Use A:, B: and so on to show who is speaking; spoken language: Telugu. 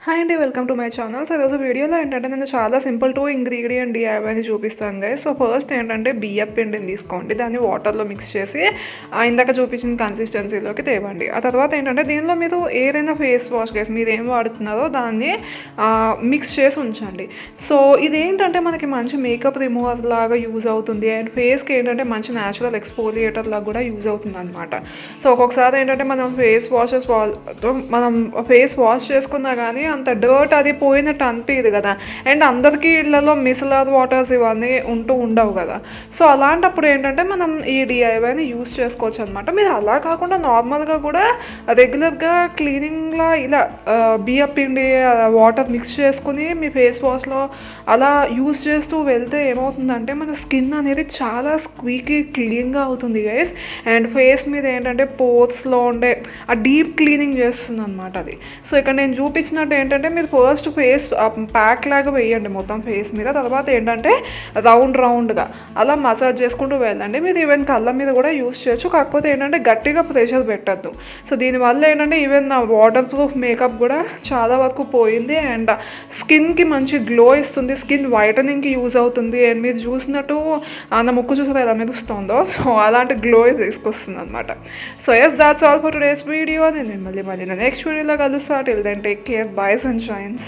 A: హాయ్ అండి, welcome to my channel. So ఈరోజు వీడియోలో ఏంటంటే నేను చాలా సింపుల్ 2 ఇంగ్రీడియంట్ డిఐవైని చూపిస్తాను గైస్. సో ఫస్ట్ ఏంటంటే బియ్యం పిండిని తీసుకోండి, దాన్ని వాటర్లో మిక్స్ చేసి ఇందాక చూపించిన కన్సిస్టెన్సీలోకి తేవండి. ఆ తర్వాత ఏంటంటే దీనిలో మీరు ఏదైనా ఫేస్ వాష్ గైస్ మీరు ఏం వాడుతున్నారో దాన్ని మిక్స్ చేసి ఉంచండి. సో ఇదేంటంటే మనకి మంచి మేకప్ రిమూవర్ లాగా యూజ్ అవుతుంది అండ్ ఫేస్కి ఏంటంటే మంచి న్యాచురల్ ఎక్స్పోలియేటర్ లాగా కూడా యూజ్ అవుతుంది అనమాట. సో ఒక్కొక్కసారి ఏంటంటే మనం ఫేస్ వాష్ చేసుకున్నా కానీ అంత డర్ట్ అది పోయినట్టు అనిపించదు కదా. అండ్ అందరికీ ఇళ్లలో మిసిలర్ వాటర్స్ ఇవన్నీ ఉండవు కదా. సో అలాంటప్పుడు ఏంటంటే మనం ఈ డిఐవైని యూస్ చేసుకోవచ్చు అనమాట. మీరు అలా కాకుండా నార్మల్గా కూడా రెగ్యులర్గా క్లీనింగ్లా ఇలా బియ్యం పిండి వాటర్ మిక్స్ చేసుకుని మీ ఫేస్ వాష్లో అలా యూస్ చేస్తూ వెళ్తే ఏమవుతుందంటే మన స్కిన్ అనేది చాలా స్క్వీకీ క్లీన్గా అవుతుంది గైస్. అండ్ ఫేస్ మీద ఏంటంటే పోర్స్లో ఉండే ఆ డీప్ క్లీనింగ్ చేస్తుంది అనమాట అది. సో ఇక్కడ నేను చూపించినట్టు ఏంటంటే మీరు ఫస్ట్ ఫేస్ ప్యాక్ లాగా వేయండి మొత్తం ఫేస్ మీద. తర్వాత ఏంటంటే రౌండ్గా అలా మసాజ్ చేసుకుంటూ వెళ్ళండి. మీరు ఈవెన్ కళ్ళ మీద కూడా యూస్ చేయొచ్చు, కాకపోతే ఏంటంటే గట్టిగా ప్రెషర్ పెట్టద్దు. సో దీనివల్ల ఏంటంటే ఈవెన్ నా వాటర్ ప్రూఫ్ మేకప్ కూడా చాలా వరకు పోయింది అండ్ స్కిన్కి మంచి గ్లో ఇస్తుంది, స్కిన్ వైటనింగ్కి యూజ్ అవుతుంది. అండ్ మీరు చూసినట్టు నా ముక్కు చూసారా ఎలా మెరుస్తుందో, సో అలాంటి గ్లో తీసుకొస్తుంది అనమాట. So yes, that's all for today's video. నేను మళ్ళీ నెక్స్ట్ వీడియోలో కలుస్తా. Till then take care, bye సన్షైన్స్.